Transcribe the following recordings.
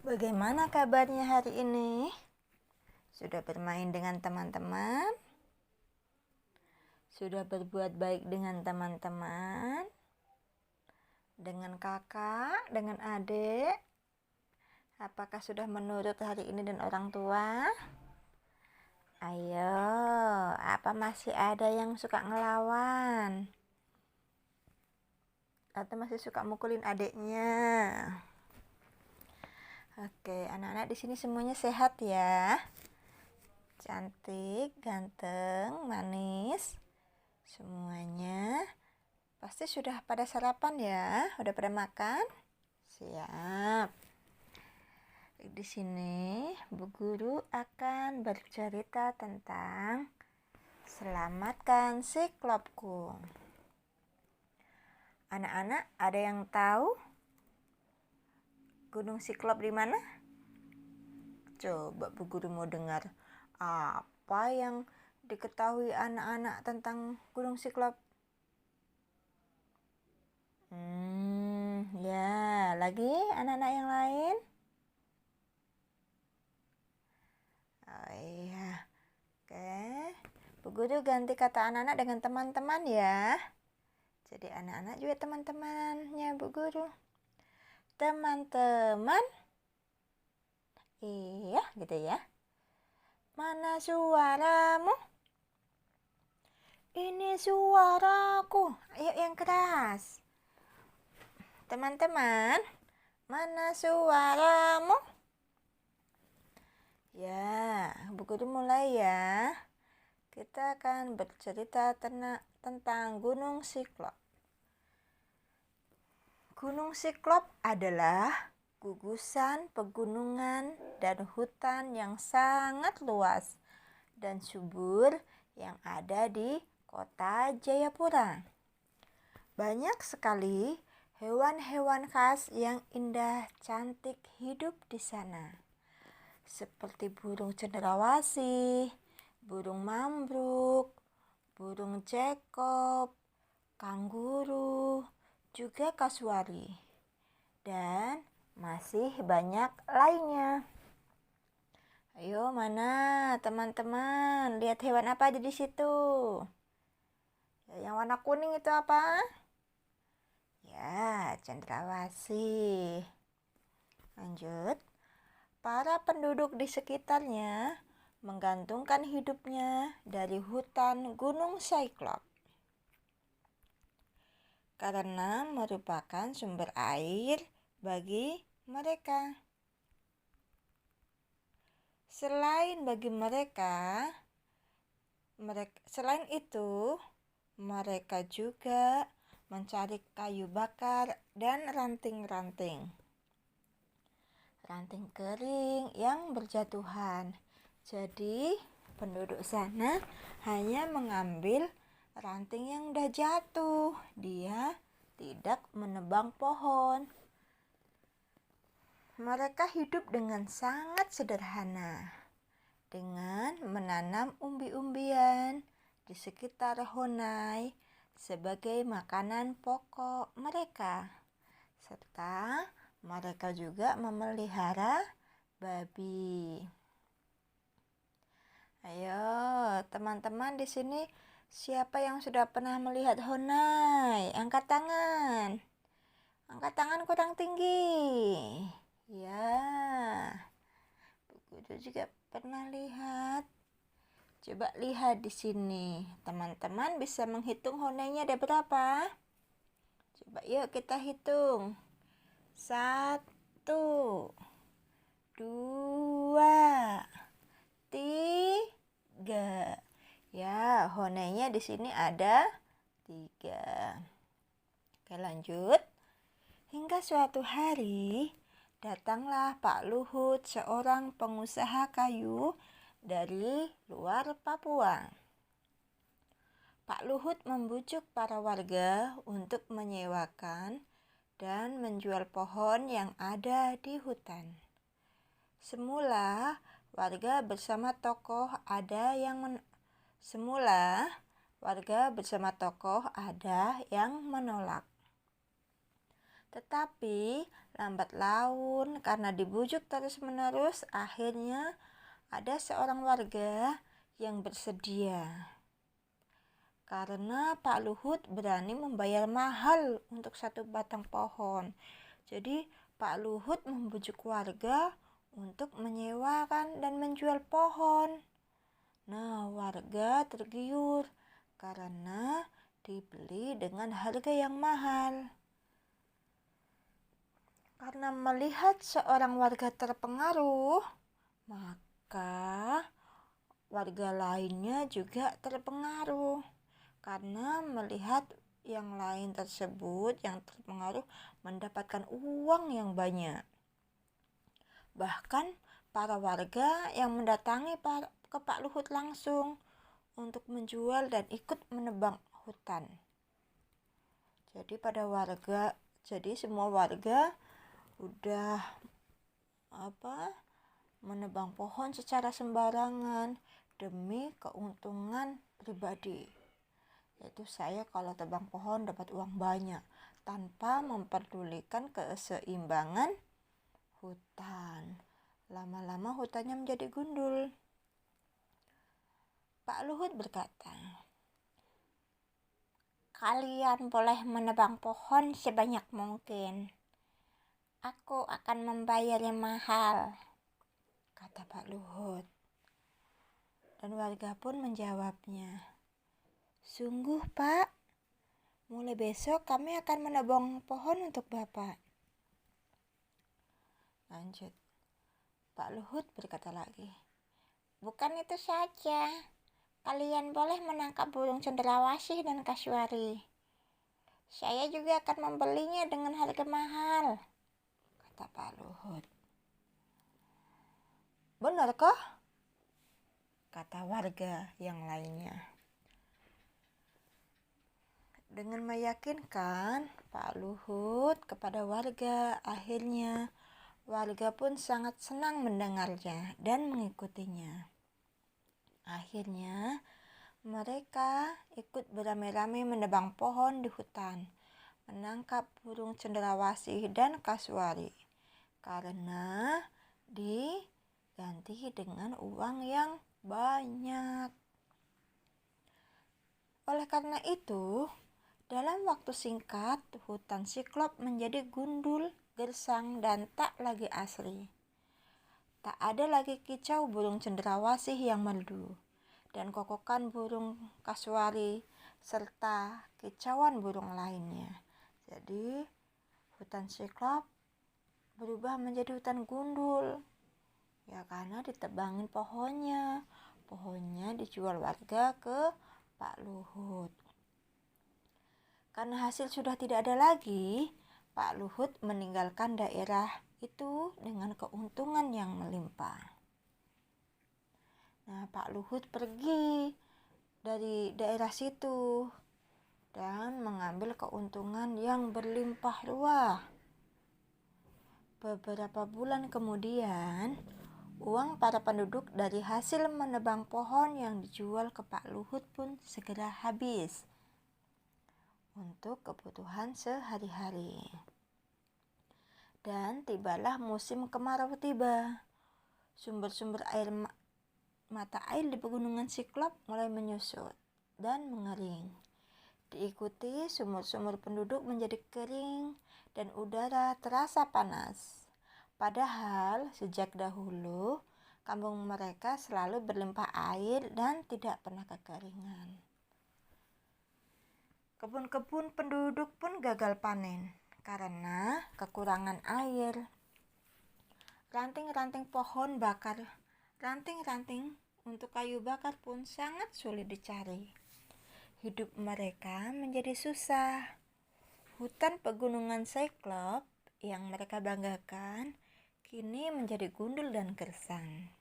Bagaimana kabarnya hari ini? Sudah bermain dengan teman-teman? Sudah berbuat baik dengan teman-teman? Dengan kakak, dengan adik? Apakah sudah menurut hari ini dan orang tua? Ayo, apa masih ada yang suka ngelawan? Atau masih suka mukulin adiknya? Oke, anak-anak di sini semuanya sehat ya. Cantik, ganteng, manis. Semuanya pasti sudah pada sarapan ya? Udah pada makan? Siap. Di sini Bu Guru akan bercerita tentang Selamatkan Siklopku. Anak-anak, ada yang tahu Gunung Siklop di mana? Coba Bu Guru mau dengar apa yang diketahui anak-anak tentang Gunung Siklop. Ya, lagi anak-anak yang lain? Oh iya, oke. Bu Guru ganti kata anak-anak dengan teman-teman ya. Jadi anak-anak juga teman-temannya Bu Guru. Teman-teman, iya gitu ya. Mana suaramu? Ini suaraku. Ayo yang keras. Teman-teman, mana suaramu? Ya, Bu Guru mulai ya. Kita akan bercerita tentang Gunung Siklop. Gunung Siklop adalah gugusan pegunungan dan hutan yang sangat luas dan subur yang ada di kota Jayapura. Banyak sekali hewan-hewan khas yang indah cantik hidup di sana. Seperti burung cendrawasih, burung mambruk, burung cekop, kanguru, juga kasuari, dan masih banyak lainnya. Ayo, mana teman-teman? Lihat hewan apa aja di situ? Yang warna kuning itu apa? Ya, cendrawasih. Lanjut. Para penduduk di sekitarnya menggantungkan hidupnya dari hutan Gunung Siklop karena merupakan sumber air bagi mereka. Selain itu, mereka juga mencari kayu bakar dan ranting-ranting kering yang berjatuhan. Jadi, penduduk sana hanya mengambil ranting yang udah jatuh. Dia tidak menebang pohon. Mereka hidup dengan sangat sederhana, dengan menanam umbi-umbian di sekitar Honai sebagai makanan pokok mereka. Serta mereka juga memelihara babi. Ayo, teman-teman di sini siapa yang sudah pernah melihat Honai? Angkat tangan. Angkat tangan kurang tinggi. Ya. Bu Guru juga pernah lihat. Coba lihat di sini. Teman-teman bisa menghitung Honainya ada berapa? Coba yuk kita hitung. 1, 2, 3. Ya, honainya di sini ada 3. Oke, lanjut. Hingga suatu hari, datanglah Pak Luhut, seorang pengusaha kayu dari luar Papua. Pak Luhut membujuk para warga untuk menyewakan dan menjual pohon yang ada di hutan. Semula, warga bersama tokoh ada yang menolak. Tetapi lambat laun karena dibujuk terus-menerus, akhirnya ada seorang warga yang bersedia. Karena Pak Luhut berani membayar mahal untuk satu batang pohon. Jadi Pak Luhut membujuk warga untuk menyewakan dan menjual pohon. Nah, warga tergiur karena dibeli dengan harga yang mahal. Karena melihat seorang warga terpengaruh, maka warga lainnya juga terpengaruh. Karena melihat yang lain tersebut yang terpengaruh mendapatkan uang yang banyak. Bahkan para warga yang mendatangi ke Pak Luhut langsung untuk menjual dan ikut menebang hutan. Jadi semua warga udah menebang pohon secara sembarangan demi keuntungan pribadi. Yaitu saya kalau tebang pohon dapat uang banyak tanpa memperdulikan keseimbangan hutan. Lama-lama hutannya menjadi gundul. Pak Luhut berkata, "Kalian boleh menebang pohon sebanyak mungkin. Aku akan membayarnya mahal," kata Pak Luhut. Dan warga pun menjawabnya, "Sungguh Pak, mulai besok kami akan menebang pohon untuk Bapak." Lanjut, Pak Luhut berkata lagi, "Bukan itu saja, kalian boleh menangkap burung cendrawasih dan kasuari. Saya juga akan membelinya dengan harga mahal," kata Pak Luhut. "Benarkah?" kata warga yang lainnya. Dengan meyakinkan Pak Luhut kepada warga, akhirnya warga pun sangat senang mendengarnya dan mengikutinya. Akhirnya mereka ikut beramai-ramai menebang pohon di hutan, menangkap burung cendrawasih dan kasuari, karena diganti dengan uang yang banyak. Oleh karena itu, dalam waktu singkat, hutan Siklop menjadi gundul, gersang, dan tak lagi asri. Tak ada lagi kicau burung cendrawasih yang merdu, dan kokokan burung kasuari, serta kicauan burung lainnya. Jadi, hutan Siklop berubah menjadi hutan gundul. Ya, karena ditebangin pohonnya. Pohonnya dijual warga ke Pak Luhut. Karena hasil sudah tidak ada lagi, Pak Luhut meninggalkan daerah itu dengan keuntungan yang melimpah. Nah, Pak Luhut pergi dari daerah situ dan mengambil keuntungan yang berlimpah ruah. Beberapa bulan kemudian, uang para penduduk dari hasil menebang pohon yang dijual ke Pak Luhut pun segera habis untuk kebutuhan sehari-hari. Dan tibalah musim kemarau tiba. Sumber-sumber mata air di pegunungan Siklop mulai menyusut dan mengering. Diikuti sumur-sumur penduduk menjadi kering dan udara terasa panas. Padahal sejak dahulu kampung mereka selalu berlimpah air dan tidak pernah kekeringan. Kebun-kebun penduduk pun gagal panen karena kekurangan air. Ranting-ranting pohon bakar, ranting-ranting untuk kayu bakar pun sangat sulit dicari. Hidup mereka menjadi susah. Hutan pegunungan Siklop yang mereka banggakan kini menjadi gundul dan gersang.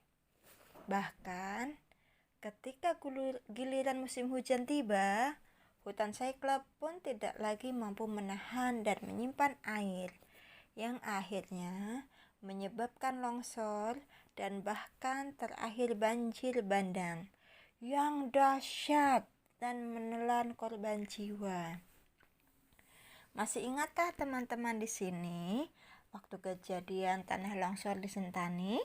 Bahkan ketika giliran musim hujan tiba, hutan Siklop pun tidak lagi mampu menahan dan menyimpan air, yang akhirnya menyebabkan longsor dan bahkan terakhir banjir bandang yang dahsyat dan menelan korban jiwa. Masih ingatkah teman-teman di sini waktu kejadian tanah longsor di Sentani?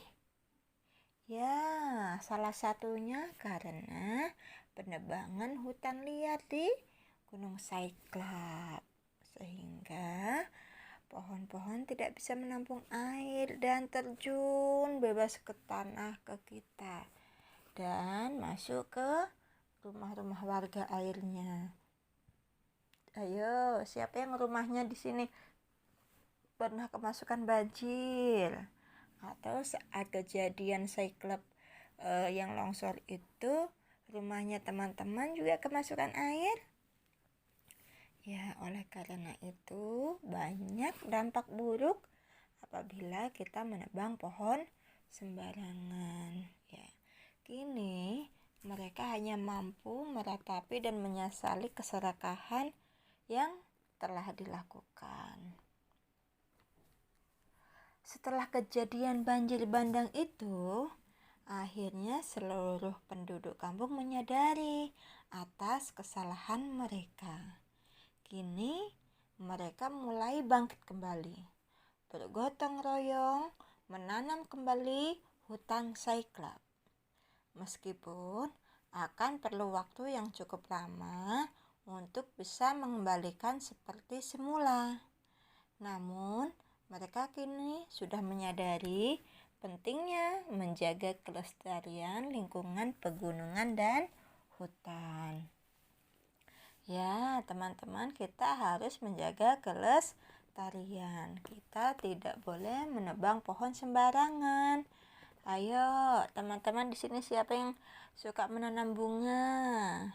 Ya, salah satunya karena penebangan hutan liar di Gunung Cyclop, sehingga pohon-pohon tidak bisa menampung air dan terjun bebas ke tanah ke kita dan masuk ke rumah-rumah warga airnya. Ayo, siapa yang rumahnya di sini pernah kemasukan banjir? Atau saat kejadian Cyclop yang longsor itu, rumahnya teman-teman juga kemasukan air? Ya, oleh karena itu banyak dampak buruk apabila kita menebang pohon sembarangan. Ya, kini mereka hanya mampu meratapi dan menyesali keserakahan yang telah dilakukan. Setelah kejadian banjir bandang itu, akhirnya seluruh penduduk kampung menyadari atas kesalahan mereka. Kini mereka mulai bangkit kembali, bergotong royong menanam kembali hutan Cyclop. Meskipun akan perlu waktu yang cukup lama untuk bisa mengembalikan seperti semula. Namun, mereka kini sudah menyadari pentingnya menjaga kelestarian lingkungan pegunungan dan hutan. Ya, teman-teman, kita harus menjaga kelestarian. Kita tidak boleh menebang pohon sembarangan. Ayo, teman-teman di sini siapa yang suka menanam bunga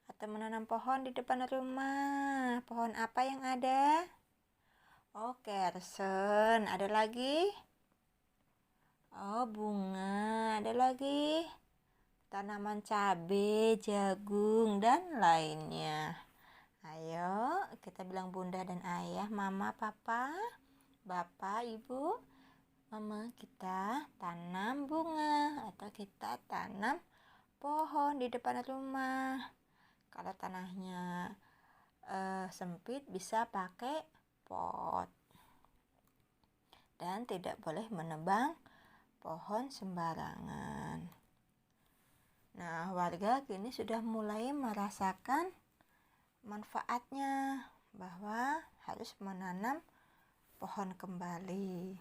atau menanam pohon di depan rumah? Pohon apa yang ada? Oh, kersen. Ada lagi? Oh, bunga. Ada lagi? Tanaman cabai, jagung, dan lainnya. Ayo, kita bilang bunda dan ayah, mama, papa, bapak, ibu, mama, kita tanam bunga atau kita tanam pohon di depan rumah. Kalau tanahnya sempit bisa pakai pot. Dan tidak boleh menebang pohon sembarangan. Nah, warga kini sudah mulai merasakan manfaatnya bahwa harus menanam pohon kembali.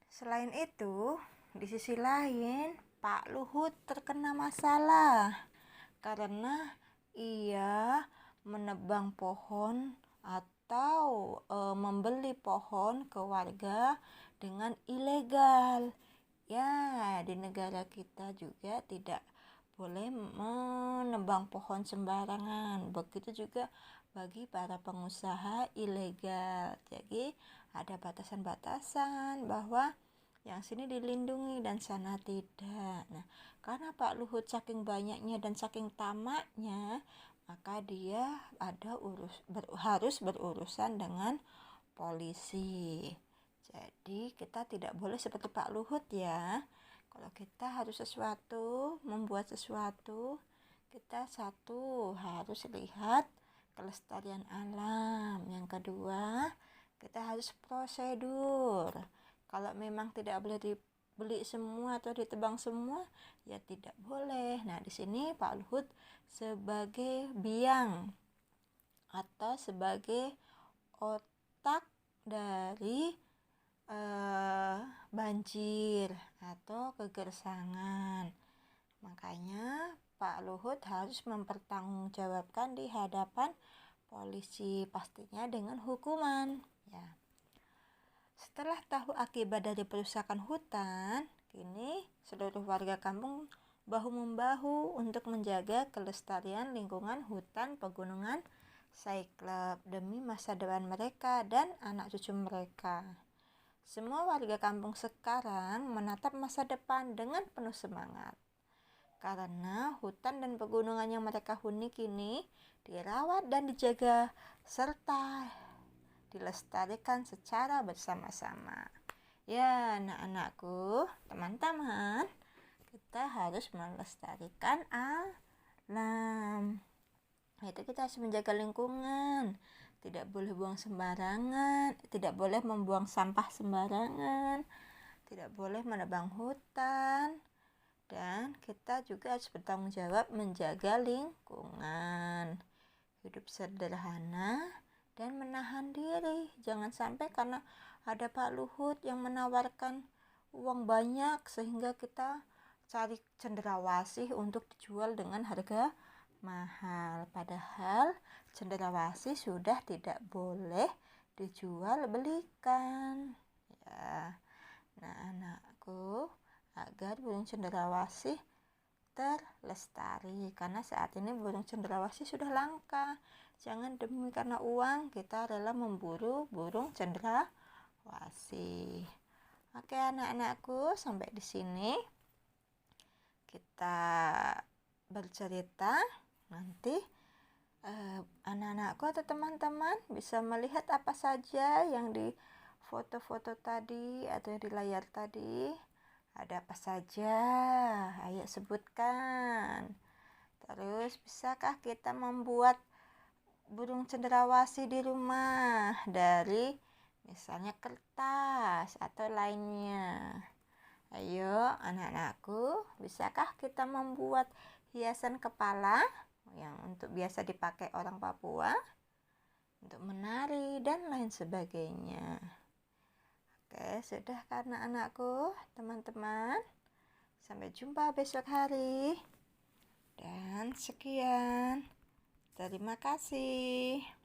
Selain itu, di sisi lain, Pak Luhut terkena masalah karena ia menebang pohon atau membeli pohon ke warga dengan ilegal. Ya, di negara kita juga tidak boleh menebang pohon sembarangan. Begitu juga bagi para pengusaha ilegal. Jadi ada batasan-batasan bahwa yang sini dilindungi dan sana tidak. Nah, karena Pak Luhut saking banyaknya dan saking tamaknya, maka dia harus berurusan dengan polisi. Jadi kita tidak boleh seperti Pak Luhut ya. Kalau kita harus membuat sesuatu, kita harus lihat kelestarian alam. Yang kedua, kita harus prosedur. Kalau memang tidak boleh dibeli semua atau ditebang semua, ya tidak boleh. Nah, di sini Pak Luhut sebagai biang atau sebagai otak dari banjir atau kegersangan. Makanya Pak Luhut harus mempertanggungjawabkan di hadapan polisi, pastinya dengan hukuman. Ya. Setelah tahu akibat dari perusakan hutan, kini seluruh warga kampung bahu-membahu untuk menjaga kelestarian lingkungan hutan pegunungan Cyclop demi masa depan mereka dan anak cucu mereka. Semua warga kampung sekarang menatap masa depan dengan penuh semangat. Karena hutan dan pegunungan yang mereka huni kini dirawat dan dijaga serta dilestarikan secara bersama-sama. Ya, anak-anakku, teman-teman, kita harus melestarikan alam. Itu kita harus menjaga lingkungan. tidak boleh buang sembarangan, tidak boleh membuang sampah sembarangan, tidak boleh menebang hutan, dan kita juga harus bertanggung jawab menjaga lingkungan. Hidup sederhana dan menahan diri. Jangan sampai karena ada Pak Luhut yang menawarkan uang banyak sehingga kita cari cendrawasih untuk dijual dengan harga mahal. Padahal cendrawasih sudah tidak boleh dijual belikan. Ya. Nah, anakku, agar burung cendrawasih terlestari, karena saat ini burung cendrawasih sudah langka. Jangan demi karena uang kita rela memburu burung cendrawasih. Oke anak-anakku, sampai di sini kita bercerita. Nanti anak-anakku atau teman-teman bisa melihat apa saja yang di foto-foto tadi atau di layar tadi. Ada apa saja? Ayo sebutkan. Terus bisakah kita membuat burung cendrawasih di rumah dari misalnya kertas atau lainnya? Ayo anak-anakku, bisakah kita membuat hiasan kepala yang untuk biasa dipakai orang Papua untuk menari dan lain sebagainya? Oke, sudah karena anakku, teman-teman. Sampai jumpa besok hari. Dan sekian. Terima kasih.